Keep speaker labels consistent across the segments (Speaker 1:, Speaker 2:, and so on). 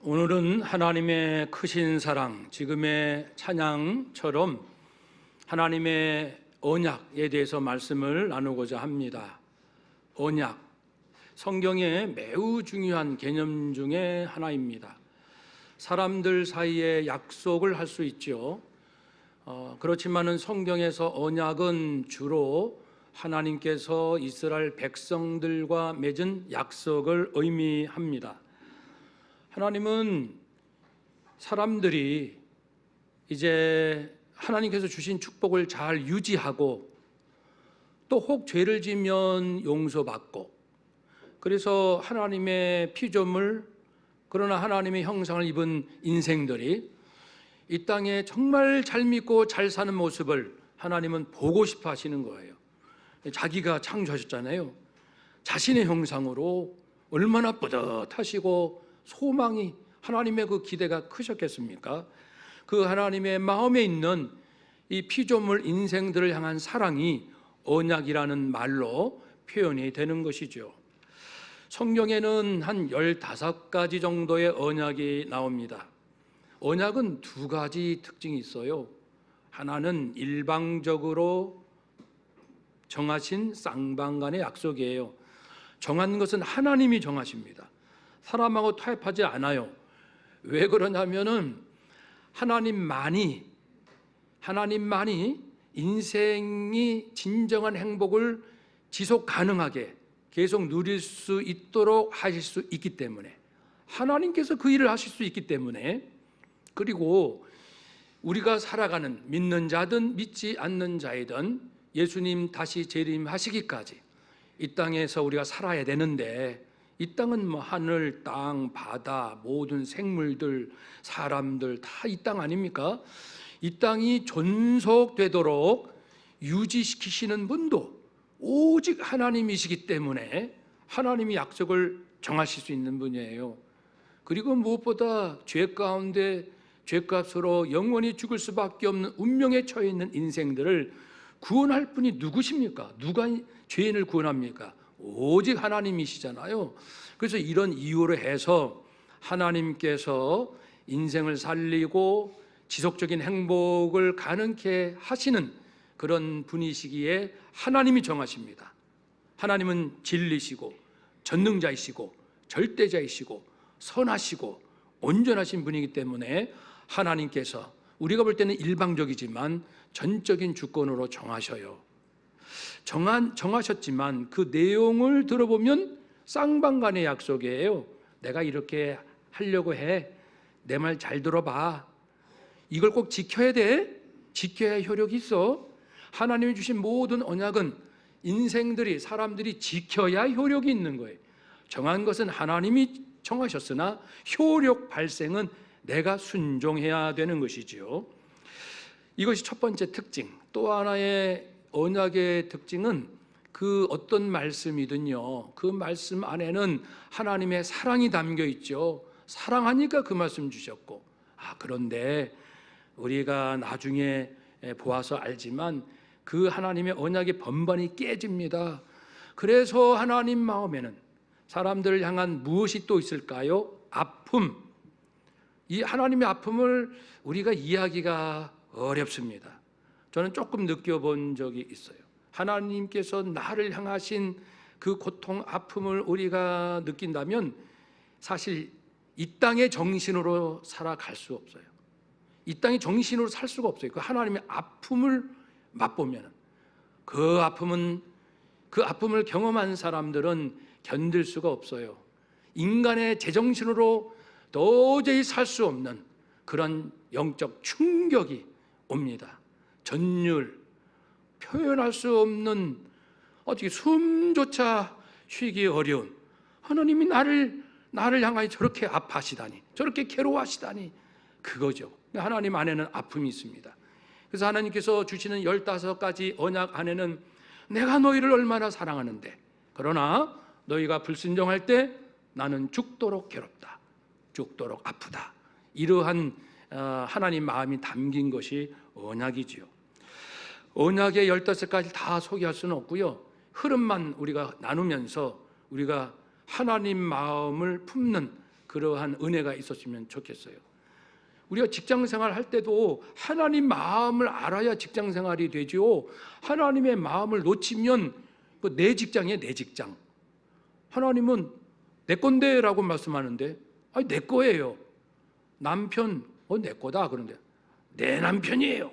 Speaker 1: 오늘은 하나님의 크신 사랑, 지금의 찬양처럼 하나님의 언약에 대해서 말씀을 나누고자 합니다. 언약, 성경에 매우 중요한 개념 중에 하나입니다. 사람들 사이에 약속을 할 수 있죠. 그렇지만은 성경에서 언약은 주로 하나님께서 이스라엘 백성들과 맺은 약속을 의미합니다. 하나님은 사람들이 이제 하나님께서 주신 축복을 잘 유지하고 또 혹 죄를 지면 용서받고, 그래서 하나님의 피조물, 그러나 하나님의 형상을 입은 인생들이 이 땅에 정말 잘 믿고 잘 사는 모습을 하나님은 보고 싶어 하시는 거예요. 자기가 창조하셨잖아요. 자신의 형상으로 얼마나 뿌듯하시고 소망이, 하나님의 그 기대가 크셨겠습니까? 그 하나님의 마음에 있는 이 피조물 인생들을 향한 사랑이 언약이라는 말로 표현이 되는 것이죠. 성경에는 한 15가지 정도의 언약이 나옵니다. 언약은 두 가지 특징이 있어요. 하나는 일방적으로 정하신 쌍방간의 약속이에요. 정한 것은 하나님이 정하십니다. 사람하고 타협하지 않아요. 왜 그러냐면은 하나님만이 인생이 진정한 행복을 지속 가능하게 계속 누릴 수 있도록 하실 수 있기 때문에, 하나님께서 그 일을 하실 수 있기 때문에, 그리고 우리가 살아가는, 믿는 자든 믿지 않는 자이든 예수님 다시 재림하시기까지 이 땅에서 우리가 살아야 되는데, 이 땅은 뭐 하늘, 땅, 바다, 모든 생물들, 사람들 다 이 땅 아닙니까? 이 땅이 존속되도록 유지시키시는 분도 오직 하나님이시기 때문에 하나님이 약속을 정하실 수 있는 분이에요. 그리고 무엇보다 죄 가운데 죄값으로 영원히 죽을 수밖에 없는 운명에 처해 있는 인생들을 구원할 분이 누구십니까? 누가 죄인을 구원합니까? 오직 하나님이시잖아요. 그래서 이런 이유로 해서 하나님께서 인생을 살리고 지속적인 행복을 가능케 하시는 그런 분이시기에 하나님이 정하십니다. 하나님은 진리시고 전능자이시고 절대자이시고 선하시고 온전하신 분이기 때문에 하나님께서 우리가 볼 때는 일방적이지만 전적인 주권으로 정하셔요. 정하셨지만 그 내용을 들어보면 쌍방간의 약속이에요. 내가 이렇게 하려고 해. 내 말 잘 들어봐. 이걸 꼭 지켜야 돼. 지켜야 효력이 있어. 하나님이 주신 모든 언약은 인생들이, 사람들이 지켜야 효력이 있는 거예요. 정한 것은 하나님이 정하셨으나 효력 발생은 내가 순종해야 되는 것이지요. 이것이 첫 번째 특징. 또 하나의 언약의 특징은 그 어떤 말씀이든요, 그 말씀 안에는 하나님의 사랑이 담겨 있죠. 사랑하니까 그 말씀 주셨고, 그런데 우리가 나중에 보아서 알지만 그 하나님의 언약이 번번이 깨집니다. 그래서 하나님 마음에는 사람들을 향한 무엇이 또 있을까요? 아픔. 이 하나님의 아픔을 우리가 이해하기가 어렵습니다. 저는 조금 느껴본 적이 있어요. 하나님께서 나를 향하신 그 고통, 아픔을 우리가 느낀다면 사실 이 땅의 정신으로 살아갈 수 없어요. 이 땅의 정신으로 살 수가 없어요. 그 하나님의 아픔을 맛보면, 그 아픔을 경험한 사람들은 견딜 수가 없어요. 인간의 제정신으로 도저히 살 수 없는 그런 영적 충격이 옵니다. 전율, 표현할 수 없는, 어떻게 숨조차 쉬기 어려운, 하나님이 나를 향하여 저렇게 아파하시다니, 저렇게 괴로워하시다니, 그거죠. 하나님 안에는 아픔이 있습니다. 그래서 하나님께서 주시는 15가지 언약 안에는 내가 너희를 얼마나 사랑하는데, 그러나 너희가 불순종할 때 나는 죽도록 괴롭다, 죽도록 아프다, 이러한 하나님 마음이 담긴 것이 언약이지요. 언약의 15가지 다 소개할 수는 없고요, 흐름만 우리가 나누면서 우리가 하나님 마음을 품는 그러한 은혜가 있었으면 좋겠어요. 우리가 직장생활 할 때도 하나님 마음을 알아야 직장생활이 되죠. 하나님의 마음을 놓치면 내 직장이에요, 내 직장. 하나님은 내 건데라고 말씀하는데 아니 내 거예요. 남편 내 거다 그런데 내 남편이에요,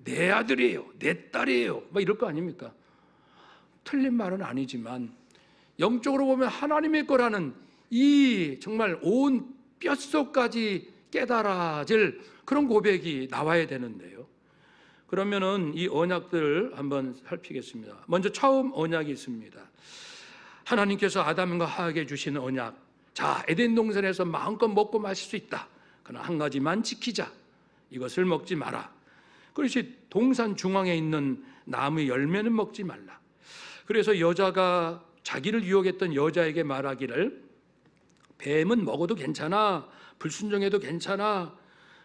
Speaker 1: 내 아들이에요, 내 딸이에요, 막 이럴 거 아닙니까? 틀린 말은 아니지만 영적으로 보면 하나님의 거라는 이 정말 온 뼛속까지 깨달아질 그런 고백이 나와야 되는데요. 그러면은 이 언약들 한번 살피겠습니다. 먼저 처음 언약이 있습니다. 하나님께서 아담과 하와에게 주신 언약. 자, 에덴 동산에서 마음껏 먹고 마실 수 있다. 그러나 한 가지만 지키자. 이것을 먹지 마라. 그것이 동산 중앙에 있는 나무의 열매는 먹지 말라. 그래서 여자가 자기를 유혹했던 여자에게 말하기를 뱀은 먹어도 괜찮아, 불순종해도 괜찮아.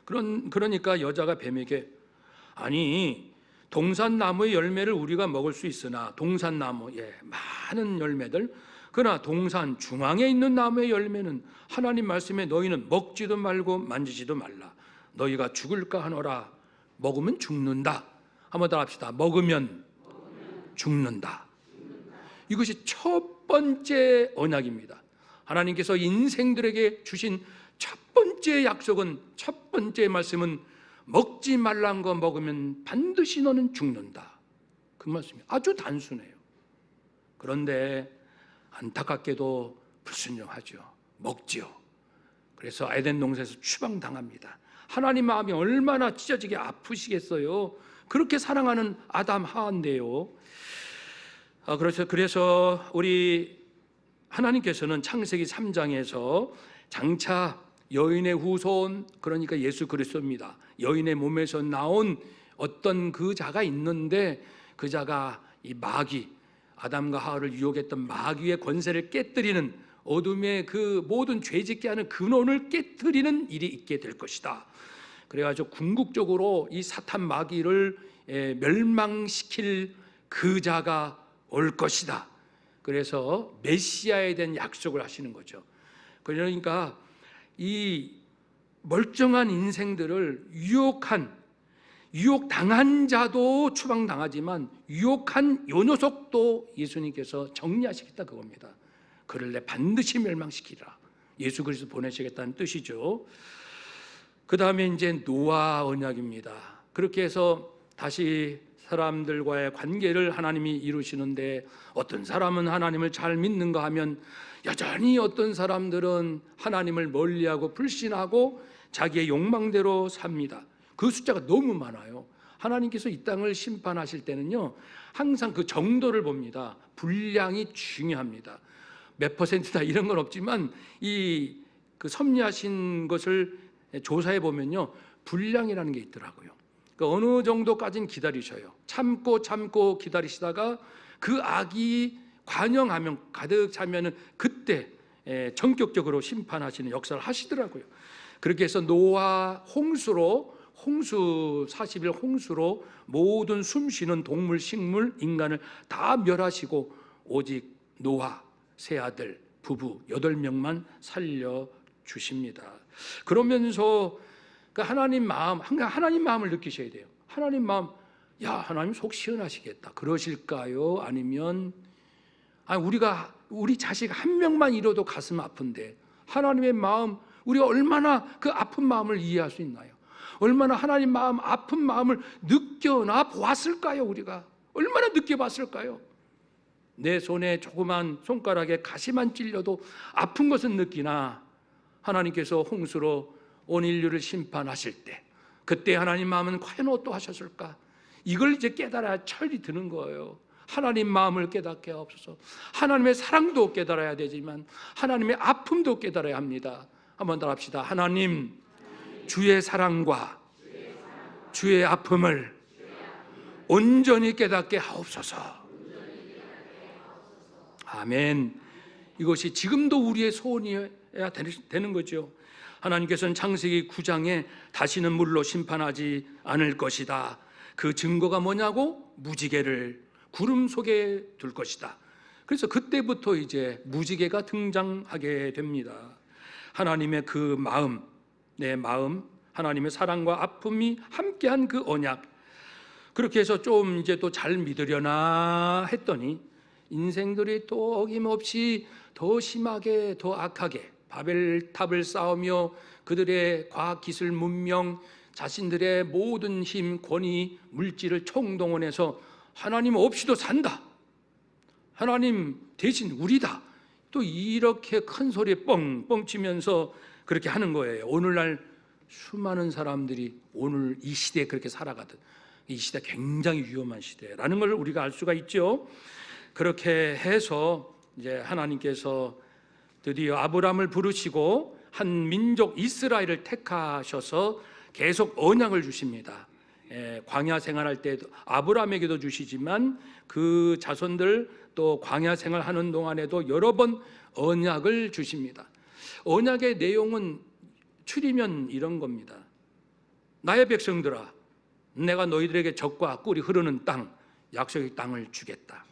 Speaker 1: 그러니까 여자가 뱀에게 아니 동산나무의 열매를 우리가 먹을 수 있으나 동산나무 많은 열매들 그러나 동산 중앙에 있는 나무의 열매는 하나님 말씀에 너희는 먹지도 말고 만지지도 말라. 너희가 죽을까 하노라. 먹으면 죽는다. 한번 더 합시다. 먹으면 죽는다. 이것이 첫 번째 언약입니다. 하나님께서 인생들에게 주신 첫 번째 약속은, 첫 번째 말씀은 먹지 말란 거 먹으면 반드시 너는 죽는다. 그 말씀이 아주 단순해요. 그런데 안타깝게도 불순종하죠. 먹지요. 그래서 에덴 동산에서 추방당합니다. 하나님 마음이 얼마나 찢어지게 아프시겠어요. 그렇게 사랑하는 아담 하와인데요. 그래서 우리 하나님께서는 창세기 3장에서 장차 여인의 후손, 그러니까 예수 그리스도입니다. 여인의 몸에서 나온 어떤 그 자가 있는데 그 자가 이 마귀, 아담과 하와를 유혹했던 마귀의 권세를 깨뜨리는, 어둠의 그 모든 죄짓게 하는 근원을 깨뜨리는 일이 있게 될 것이다. 그래가지고 궁극적으로 이 사탄 마귀를 멸망시킬 그 자가 올 것이다. 그래서 메시아에 대한 약속을 하시는 거죠. 그러니까 이 멀쩡한 인생들을 유혹당한 자도 추방당하지만 유혹한 요 녀석도 예수님께서 정리하시겠다 그겁니다. 그를 내 반드시 멸망시키라. 예수 그리스도 보내시겠다는 뜻이죠. 그 다음에 이제 노아 언약입니다. 그렇게 해서 다시 사람들과의 관계를 하나님이 이루시는데, 어떤 사람은 하나님을 잘 믿는가 하면 여전히 어떤 사람들은 하나님을 멀리하고 불신하고 자기의 욕망대로 삽니다. 그 숫자가 너무 많아요. 하나님께서 이 땅을 심판하실 때는요, 항상 그 정도를 봅니다. 분량이 중요합니다. 몇 퍼센트다 이런 건 없지만 그 섭리하신 것을 조사해 보면요, 분량이라는 게 있더라고요. 그러니까 어느 정도까지는 기다리셔요. 참고 기다리시다가 그 악이 관영하면, 가득 차면은 그때 전격적으로 심판하시는 역사를 하시더라고요. 그렇게 해서 노아 홍수 40일 홍수로 모든 숨쉬는 동물, 식물, 인간을 다 멸하시고 오직 노아 세 아들 부부 8명만 살려주십니다. 그러면서 하나님 마음을 느끼셔야 돼요. 하나님 마음, 하나님 속 시원하시겠다 그러실까요? 아니면 우리 자식 한 명만 잃어도 가슴 아픈데 하나님의 마음, 우리가 얼마나 그 아픈 마음을 이해할 수 있나요? 얼마나 하나님 마음, 아픈 마음을 느껴나 보았을까요? 우리가 얼마나 느껴봤을까요? 내 손에 조그만 손가락에 가시만 찔려도 아픈 것은 느끼나 하나님께서 홍수로 온 인류를 심판하실 때 그때 하나님 마음은 과연 어떠하셨을까? 이걸 이제 깨달아야 철이 드는 거예요. 하나님 마음을 깨닫게 하옵소서. 하나님의 사랑도 깨달아야 되지만 하나님의 아픔도 깨달아야 합니다. 한번 더 합시다. 하나님, 주의 사랑과 주의 아픔을 온전히 깨닫게 하옵소서. 아멘. 이것이 지금도 우리의 소원이어야 되는 거죠. 하나님께서는 창세기 9장에 다시는 물로 심판하지 않을 것이다. 그 증거가 뭐냐고? 무지개를 구름 속에 둘 것이다. 그래서 그때부터 이제 무지개가 등장하게 됩니다. 하나님의 그 마음, 내 마음, 하나님의 사랑과 아픔이 함께한 그 언약, 그렇게 해서 좀 이제 또 잘 믿으려나 했더니 인생들이 또 어김없이 더 심하게 더 악하게 바벨탑을 쌓으며 그들의 과학기술 문명, 자신들의 모든 힘, 권위, 물질을 총동원해서 하나님 없이도 산다, 하나님 대신 우리다, 또 이렇게 큰 소리에 뻥뻥 치면서 그렇게 하는 거예요. 오늘날 수많은 사람들이 오늘 이 시대에 그렇게 살아가든, 이 시대 굉장히 위험한 시대라는 걸 우리가 알 수가 있죠. 그렇게 해서 이제 하나님께서 드디어 아브라함을 부르시고 한 민족 이스라엘을 택하셔서 계속 언약을 주십니다. 광야 생활할 때도 아브라함에게도 주시지만 그 자손들 또 광야 생활하는 동안에도 여러 번 언약을 주십니다. 언약의 내용은 추리면 이런 겁니다. 나의 백성들아, 내가 너희들에게 젖과 꿀이 흐르는 땅, 약속의 땅을 주겠다.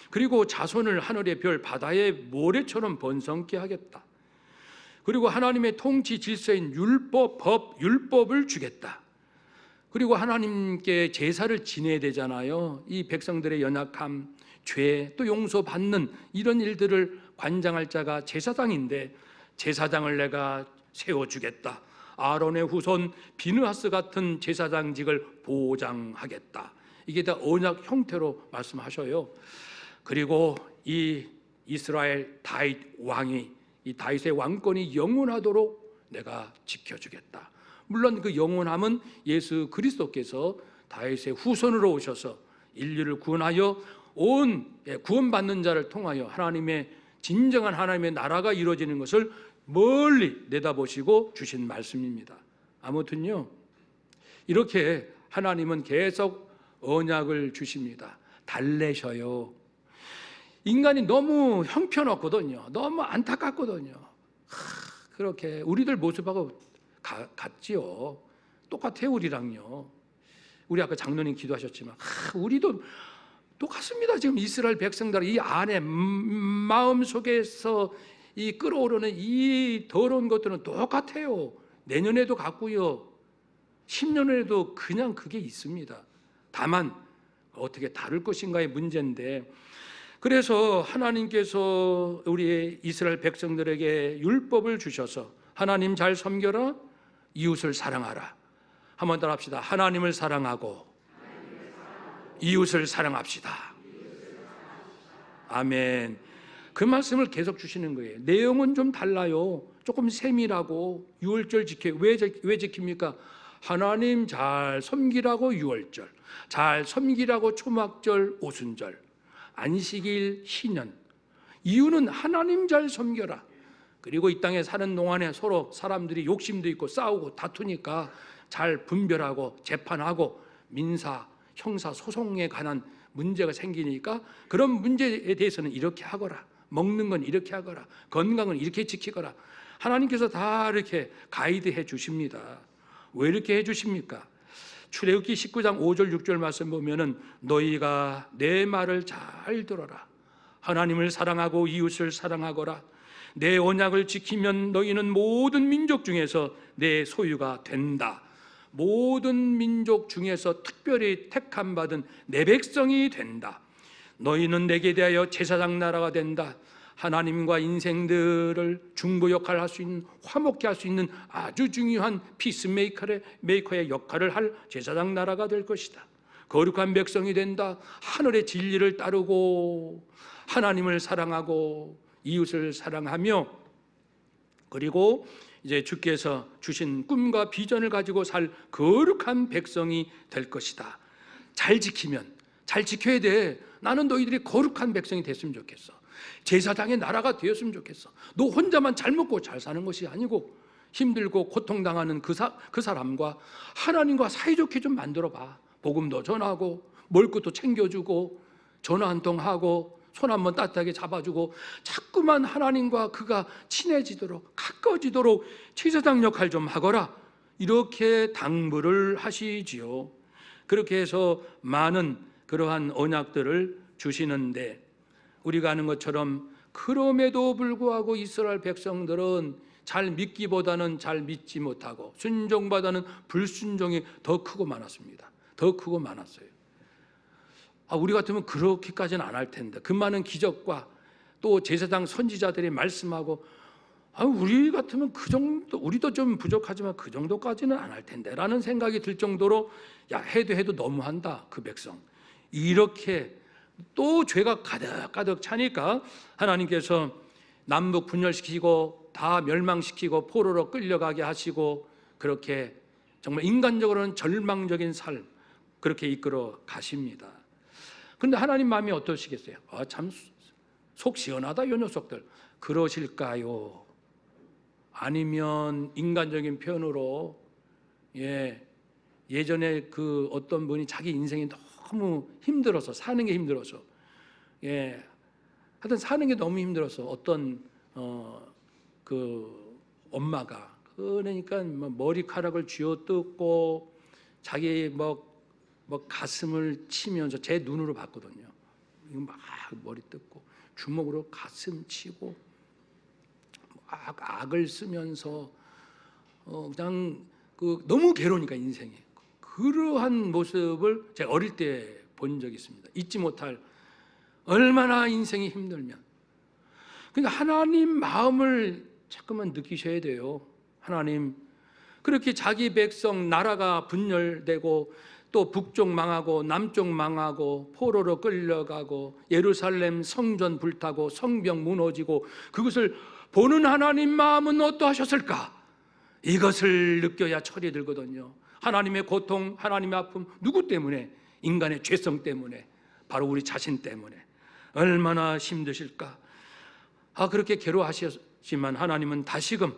Speaker 1: 그리고 자손을 하늘의 별, 바다의 모래처럼 번성케 하겠다. 그리고 하나님의 통치 질서인 율법, 법, 율법을 주겠다. 그리고 하나님께 제사를 지내야 되잖아요. 이 백성들의 연약함, 죄, 또 용서받는 이런 일들을 관장할 자가 제사장인데 제사장을 내가 세워주겠다. 아론의 후손 비느하스 같은 제사장직을 보장하겠다. 이게 다 언약 형태로 말씀하셔요. 그리고 이 이스라엘 다윗 왕이, 이 다윗의 왕권이 영원하도록 내가 지켜주겠다. 물론 그 영원함은 예수 그리스도께서 다윗의 후손으로 오셔서 인류를 구원하여 구원받는 자를 통하여 하나님의 진정한 하나님의 나라가 이루어지는 것을 멀리 내다보시고 주신 말씀입니다. 아무튼요, 이렇게 하나님은 계속 언약을 주십니다. 달래셔요. 인간이 너무 형편없거든요. 너무 안타깝거든요. 그렇게 우리들 모습하고 같지요. 똑같아요, 우리랑요. 우리 아까 장로님 기도하셨지만 우리도 똑같습니다. 지금 이스라엘 백성들 이 안에 마음 속에서 이 끓어오르는 이 더러운 것들은 똑같아요. 내년에도 같고요, 10년 후에도 그냥 그게 있습니다. 다만 어떻게 다룰 것인가의 문제인데, 그래서 하나님께서 우리 이스라엘 백성들에게 율법을 주셔서 하나님 잘 섬겨라, 이웃을 사랑하라. 한번 따라 합시다. 하나님을 사랑하고 이웃을 사랑합시다. 아멘. 그 말씀을 계속 주시는 거예요. 내용은 좀 달라요. 조금 세밀하고. 유월절 지켜요. 왜 지킵니까? 하나님 잘 섬기라고 유월절, 잘 섬기라고 초막절, 오순절, 안식일, 희년. 이유는 하나님 잘 섬겨라. 그리고 이 땅에 사는 동안에 서로 사람들이 욕심도 있고 싸우고 다투니까 잘 분별하고 재판하고 민사, 형사, 소송에 관한 문제가 생기니까 그런 문제에 대해서는 이렇게 하거라, 먹는 건 이렇게 하거라, 건강은 이렇게 지키거라. 하나님께서 다 이렇게 가이드해 주십니다. 왜 이렇게 해 주십니까? 출애굽기 19장 5절 6절 말씀 보면은 너희가 내 말을 잘 들어라. 하나님을 사랑하고 이웃을 사랑하거라. 내 언약을 지키면 너희는 모든 민족 중에서 내 소유가 된다. 모든 민족 중에서 특별히 택함 받은 내 백성이 된다. 너희는 내게 대하여 제사장 나라가 된다. 하나님과 인생들을 중보 역할을 할 수 있는, 화목케 할 수 있는 아주 중요한 피스메이커의 역할을 할 제사장 나라가 될 것이다. 거룩한 백성이 된다. 하늘의 진리를 따르고 하나님을 사랑하고 이웃을 사랑하며, 그리고 이제 주께서 주신 꿈과 비전을 가지고 살 거룩한 백성이 될 것이다. 잘 지키면, 잘 지켜야 돼. 나는 너희들이 거룩한 백성이 됐으면 좋겠어. 제사장의 나라가 되었으면 좋겠어. 너 혼자만 잘 먹고 잘 사는 것이 아니고 힘들고 고통당하는 그 사람과 하나님과 사이좋게 좀 만들어봐. 복음도 전하고 먹을 것도 챙겨주고 전화 한 통 하고 손 한번 따뜻하게 잡아주고 자꾸만 하나님과 그가 친해지도록 가까워지도록 제사장 역할 좀 하거라. 이렇게 당부를 하시지요. 그렇게 해서 많은 그러한 언약들을 주시는데, 우리가 아는 것처럼 그럼에도 불구하고 이스라엘 백성들은 잘 믿기보다는 잘 믿지 못하고 순종보다는 불순종이 더 크고 많았습니다. 더 크고 많았어요. 우리 같으면 그렇게까지는 안 할 텐데, 그 많은 기적과 또 제사장 선지자들이 말씀하고 우리 같으면 그 정도, 우리도 좀 부족하지만 그 정도까지는 안 할 텐데 라는 생각이 들 정도로 해도 너무한다 그 백성. 이렇게 또 죄가 가득가득 차니까 하나님께서 남북 분열시키고 다 멸망시키고 포로로 끌려가게 하시고, 그렇게 정말 인간적으로는 절망적인 삶 그렇게 이끌어 가십니다. 그런데 하나님 마음이 어떠시겠어요? 참 속 시원하다 요 녀석들, 그러실까요? 아니면 인간적인 표현으로 예전에 그 어떤 분이 자기 인생이 너무 힘들어서, 사는 게 힘들어서, 하여튼 사는 게 너무 힘들어서 어떤 그 엄마가, 그러니까 머리카락을 쥐어뜯고 자기 뭐 가슴을 치면서, 제 눈으로 봤거든요. 막 머리 뜯고 주먹으로 가슴 치고 악을 쓰면서 그냥 너무 괴로우니까 인생이, 그러한 모습을 제가 어릴 때 본 적이 있습니다. 잊지 못할, 얼마나 인생이 힘들면. 그러니까 하나님 마음을 자꾸만 느끼셔야 돼요. 하나님 그렇게 자기 백성 나라가 분열되고 또 북쪽 망하고 남쪽 망하고 포로로 끌려가고 예루살렘 성전 불타고 성벽 무너지고, 그것을 보는 하나님 마음은 어떠하셨을까? 이것을 느껴야 철이 들거든요. 하나님의 고통, 하나님의 아픔, 누구 때문에? 인간의 죄성 때문에, 바로 우리 자신 때문에. 얼마나 힘드실까? 그렇게 괴로워하셨지만 하나님은 다시금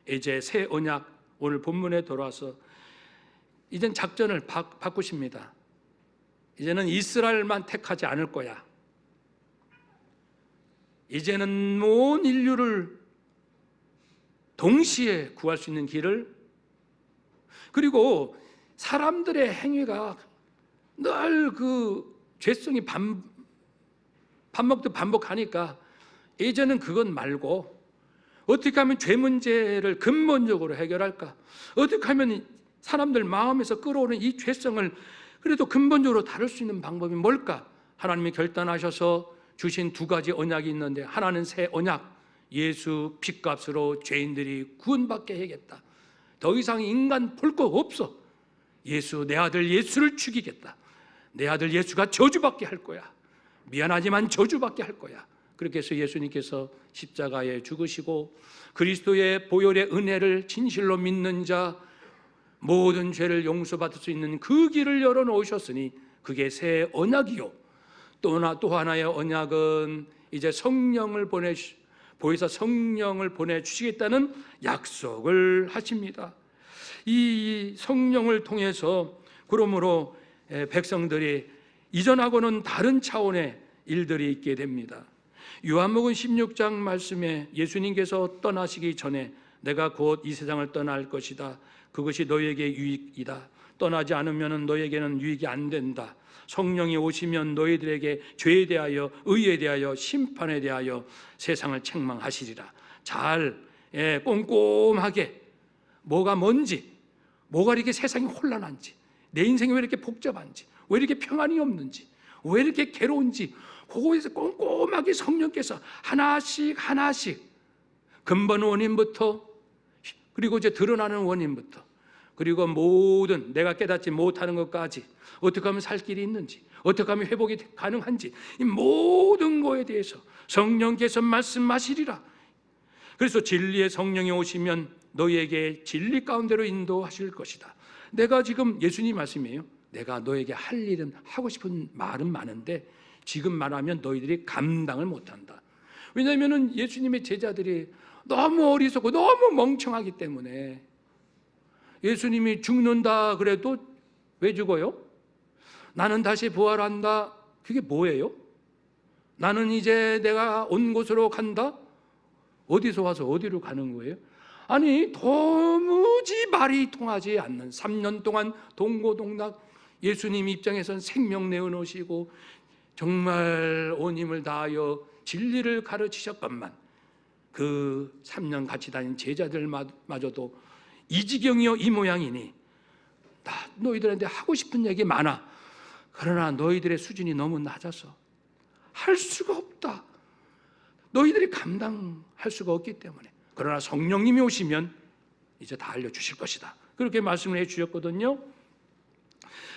Speaker 1: 이제 새 언약, 오늘 본문에 돌아와서 이젠 작전을 바꾸십니다. 이제는 이스라엘만 택하지 않을 거야. 이제는 온 인류를 동시에 구할 수 있는 길을, 그리고 사람들의 행위가 늘 그 죄성이 밥 먹듯 반복하니까 이제는 그건 말고 어떻게 하면 죄 문제를 근본적으로 해결할까? 어떻게 하면 사람들 마음에서 끌어오는 이 죄성을 그래도 근본적으로 다룰 수 있는 방법이 뭘까? 하나님이 결단하셔서 주신 두 가지 언약이 있는데, 하나는 새 언약, 예수 핏값으로 죄인들이 구원받게 해야겠다. 더 이상 인간 볼 거 없어. 예수, 내 아들 예수를 죽이겠다. 내 아들 예수가 저주받게 할 거야. 미안하지만 저주받게 할 거야. 그렇게 해서 예수님께서 십자가에 죽으시고 그리스도의 보혈의 은혜를 진실로 믿는 자 모든 죄를 용서받을 수 있는 그 길을 열어놓으셨으니 그게 새 언약이요. 또 하나의 언약은 이제 성령을 보혜사 성령을 보내주시겠다는 약속을 하십니다. 이 성령을 통해서 그러므로 백성들이 이전하고는 다른 차원의 일들이 있게 됩니다. 요한복음 16장 말씀에 예수님께서 떠나시기 전에 내가 곧 이 세상을 떠날 것이다. 그것이 너에게 유익이다. 떠나지 않으면 너에게는 유익이 안 된다. 성령이 오시면 너희들에게 죄에 대하여 의에 대하여 심판에 대하여 세상을 책망하시리라. 잘 꼼꼼하게 뭐가 뭔지, 뭐가 이렇게 세상이 혼란한지, 내 인생이 왜 이렇게 복잡한지, 왜 이렇게 평안이 없는지, 왜 이렇게 괴로운지, 그거에서 꼼꼼하게 성령께서 하나씩 근본 원인부터, 그리고 이제 드러나는 원인부터, 그리고 모든 내가 깨닫지 못하는 것까지 어떻게 하면 살 길이 있는지, 어떻게 하면 회복이 가능한지, 이 모든 거에 대해서 성령께서 말씀하시리라. 그래서 진리의 성령이 오시면 너희에게 진리 가운데로 인도하실 것이다. 내가 지금 예수님 말씀이에요. 내가 너에게 할 일은, 하고 싶은 말은 많은데 지금 말하면 너희들이 감당을 못한다. 왜냐하면 예수님의 제자들이 너무 어리석고 너무 멍청하기 때문에, 예수님이 죽는다 그래도 왜 죽어요? 나는 다시 부활한다. 그게 뭐예요? 나는 이제 내가 온 곳으로 간다. 어디서 와서 어디로 가는 거예요? 아니, 도무지 말이 통하지 않는 3년 동안 동고동락, 예수님 입장에선 생명 내어놓으시고 정말 온 힘을 다하여 진리를 가르치셨건만 그 3년 같이 다닌 제자들마저도 이 지경이요 이 모양이니 나 너희들한테 하고 싶은 얘기 많아. 그러나 너희들의 수준이 너무 낮아서 할 수가 없다. 너희들이 감당할 수가 없기 때문에. 그러나 성령님이 오시면 이제 다 알려주실 것이다. 그렇게 말씀을 해주셨거든요.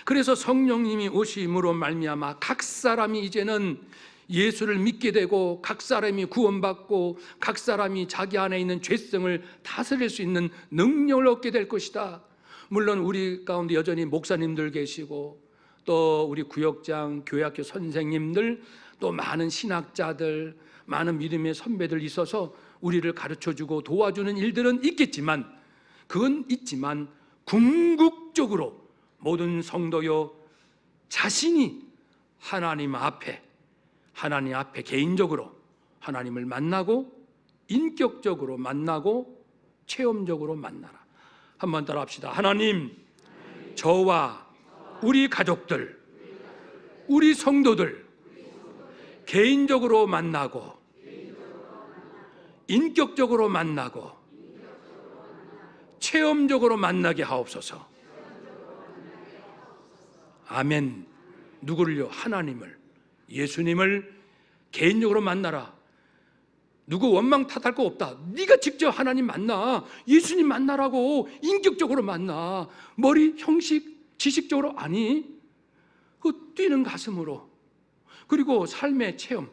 Speaker 1: 그래서 성령님이 오심으로 말미암아 각 사람이 이제는 예수를 믿게 되고 각 사람이 구원받고 각 사람이 자기 안에 있는 죄성을 다스릴 수 있는 능력을 얻게 될 것이다. 물론 우리 가운데 여전히 목사님들 계시고 또 우리 구역장, 교회학교 선생님들, 또 많은 신학자들, 많은 믿음의 선배들 있어서 우리를 가르쳐주고 도와주는 일들은 있겠지만, 그건 있지만 궁극적으로 모든 성도요 자신이 하나님 앞에 개인적으로 하나님을 만나고 인격적으로 만나고 체험적으로 만나라. 한번 따라 합시다. 하나님, 저와 우리 가족들, 우리 성도들 개인적으로 만나고 인격적으로 만나고 체험적으로 만나게 하옵소서. 아멘. 누구를요? 하나님을, 예수님을 개인적으로 만나라. 누구 원망 탓할 거 없다. 네가 직접 하나님 만나. 예수님 만나라고. 인격적으로 만나. 머리, 형식, 지식적으로 아니. 그 뛰는 가슴으로. 그리고 삶의 체험.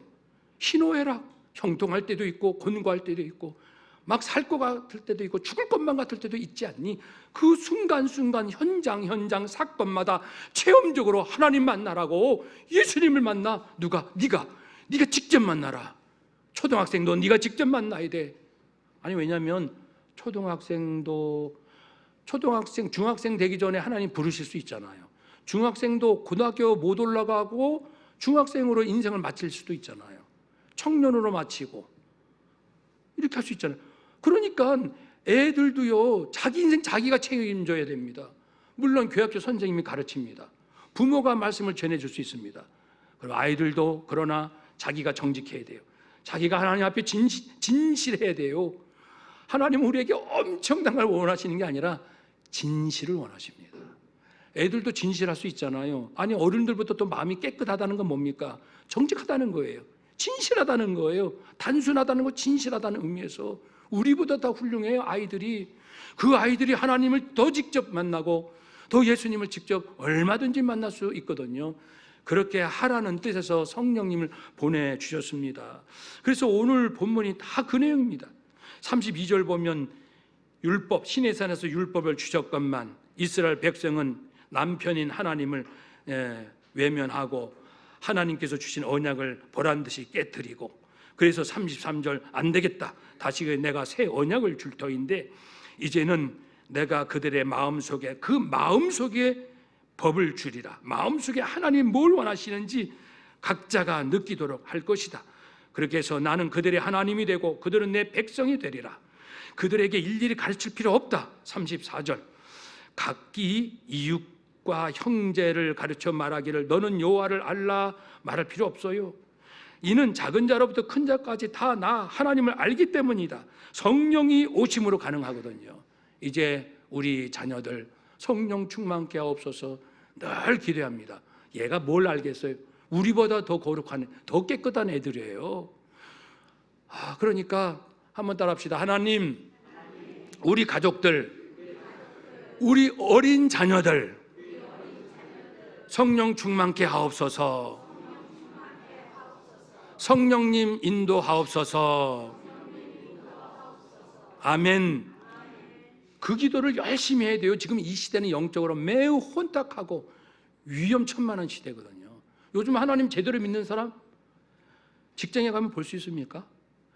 Speaker 1: 희노애락, 형통할 때도 있고 곤고할 때도 있고 막 살 것 같을 때도 있고 죽을 것만 같을 때도 있지 않니? 그 순간순간 현장 사건마다 체험적으로 하나님 만나라고. 예수님을 만나. 누가? 네가 직접 만나라. 초등학생도 네가 직접 만나야 돼. 아니, 왜냐하면 중학생 되기 전에 하나님 부르실 수 있잖아요. 중학생도 고등학교 못 올라가고 중학생으로 인생을 마칠 수도 있잖아요. 청년으로 마치고 이렇게 할 수 있잖아요. 그러니까 애들도요 자기 인생 자기가 책임져야 됩니다. 물론 교회학교 선생님이 가르칩니다. 부모가 말씀을 전해줄 수 있습니다. 그리고 아이들도 그러나 자기가 정직해야 돼요. 자기가 하나님 앞에 진실해야 돼요. 하나님은 우리에게 엄청난 걸 원하시는 게 아니라 진실을 원하십니다. 애들도 진실할 수 있잖아요. 아니, 어른들부터 또 마음이 깨끗하다는 건 뭡니까? 정직하다는 거예요. 진실하다는 거예요. 단순하다는 거, 진실하다는 의미에서 우리보다 더 훌륭해요. 아이들이. 그 아이들이 하나님을 더 직접 만나고 더 예수님을 직접 얼마든지 만날 수 있거든요. 그렇게 하라는 뜻에서 성령님을 보내주셨습니다. 그래서 오늘 본문이 다 그 내용입니다. 32절 보면 율법, 시내산에서 율법을 주셨건만 이스라엘 백성은 남편인 하나님을 외면하고 하나님께서 주신 언약을 보란듯이 깨뜨리고, 그래서 33절 안 되겠다, 다시 내가 새 언약을 줄 터인데 이제는 내가 그들의 마음속에 그 마음속에 법을 주리라. 마음속에 하나님 뭘 원하시는지 각자가 느끼도록 할 것이다. 그렇게 해서 나는 그들의 하나님이 되고 그들은 내 백성이 되리라. 그들에게 일일이 가르칠 필요 없다. 34절 각기 이웃과 형제를 가르쳐 말하기를 너는 여호와를 알라 말할 필요 없어요. 이는 작은 자로부터 큰 자까지 다 나 하나님을 알기 때문이다. 성령이 오심으로 가능하거든요. 이제 우리 자녀들 성령 충만케 하옵소서 늘 기도합니다. 얘가 뭘 알겠어요? 우리보다 더 거룩한, 더 깨끗한 애들이에요. 그러니까 한번 따라합시다. 하나님, 우리 가족들, 우리 어린 자녀들 성령 충만케 하옵소서. 성령님 인도하옵소서. 아멘. 그 기도를 열심히 해야 돼요. 지금 이 시대는 영적으로 매우 혼탁하고 위험천만한 시대거든요. 요즘 하나님 제대로 믿는 사람 직장에 가면 볼 수 있습니까?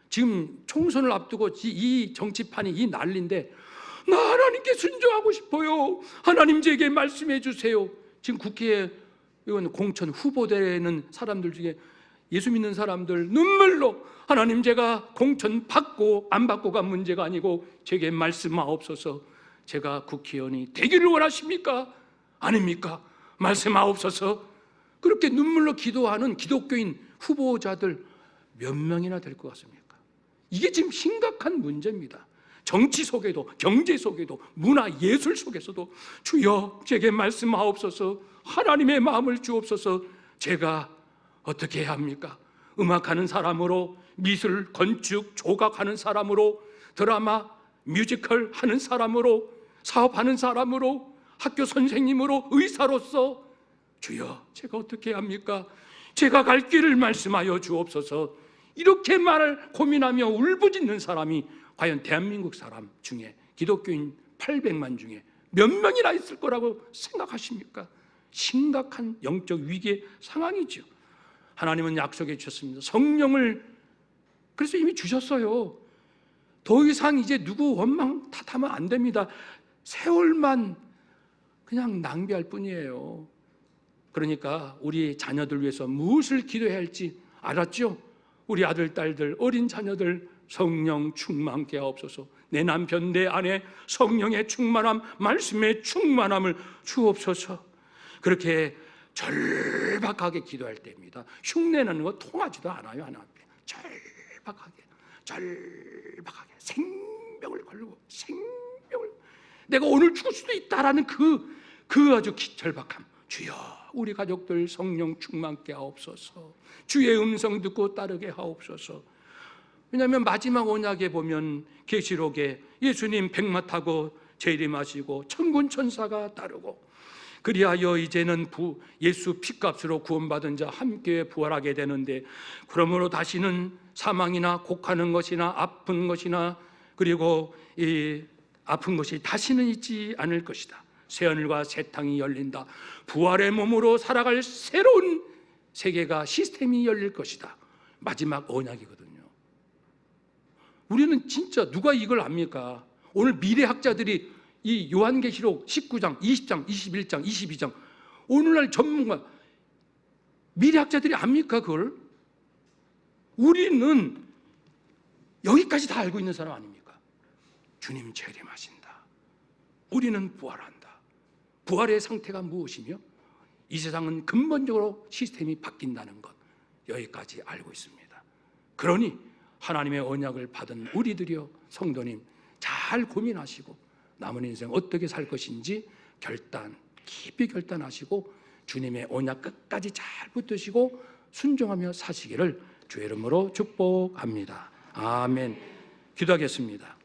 Speaker 1: 지금 총선을 앞두고 이 정치판이 이 난리인데 나 하나님께 순종하고 싶어요. 하나님 제게 말씀해 주세요. 지금 국회의원 공천 후보되는 사람들 중에 예수 믿는 사람들 눈물로 하나님 제가 공천 받고 안 받고가 문제가 아니고 제게 말씀하옵소서. 제가 국회의원이 되기를 원하십니까? 아닙니까? 말씀하옵소서. 그렇게 눈물로 기도하는 기독교인 후보자들 몇 명이나 될 것 같습니까? 이게 지금 심각한 문제입니다. 정치 속에도, 경제 속에도, 문화, 예술 속에서도 주여 제게 말씀하옵소서, 하나님의 마음을 주옵소서. 제가 어떻게 해야 합니까? 음악하는 사람으로, 미술, 건축, 조각하는 사람으로, 드라마, 뮤지컬 하는 사람으로, 사업하는 사람으로, 학교 선생님으로, 의사로서 주여 제가 어떻게 해야 합니까? 제가 갈 길을 말씀하여 주옵소서. 이렇게 말을 고민하며 울부짖는 사람이 과연 대한민국 사람 중에, 기독교인 800만 중에 몇 명이나 있을 거라고 생각하십니까? 심각한 영적 위기의 상황이죠. 하나님은 약속해 주셨습니다. 성령을 그래서 이미 주셨어요. 더 이상 이제 누구 원망 탓하면 안 됩니다. 세월만 그냥 낭비할 뿐이에요. 그러니까 우리 자녀들 위해서 무엇을 기도해야 할지 알았죠? 우리 아들, 딸들, 어린 자녀들 성령 충만케 하옵소서. 내 남편, 내 아내 성령의 충만함, 말씀의 충만함을 주옵소서. 그렇게 절박하게 기도할 때입니다. 흉내내는 거 통하지도 않아요. 하나님 앞에 절박하게 생명을 걸고, 생명을, 내가 오늘 죽을 수도 있다라는 그 아주 절박함. 주여 우리 가족들 성령 충만케 하옵소서. 주의 음성 듣고 따르게 하옵소서. 왜냐하면 마지막 언약에 보면 계시록에 예수님 백마 타고 재림하시고 천군 천사가 따르고, 그리하여 이제는 예수 피값으로 구원받은 자 함께 부활하게 되는데, 그러므로 다시는 사망이나 곡하는 것이나 아픈 것이나 그리고 이 아픈 것이 다시는 있지 않을 것이다. 새하늘과 새 땅이 열린다. 부활의 몸으로 살아갈 새로운 세계가, 시스템이 열릴 것이다. 마지막 언약이거든요. 우리는 진짜 누가 이걸 압니까? 오늘 미래학자들이 이 요한계시록 19장, 20장, 21장, 22장 오늘날 전문가 미래학자들이 압니까 그걸? 우리는 여기까지 다 알고 있는 사람 아닙니까? 주님 재림하신다. 우리는 부활한다. 부활의 상태가 무엇이며 이 세상은 근본적으로 시스템이 바뀐다는 것, 여기까지 알고 있습니다. 그러니 하나님의 언약을 받은 우리들이여, 성도님 잘 고민하시고 남은 인생 어떻게 살 것인지 깊이 결단하시고 주님의 언약 끝까지 잘 붙드시고 순종하며 사시기를 주의 이름으로 축복합니다. 아멘. 기도하겠습니다.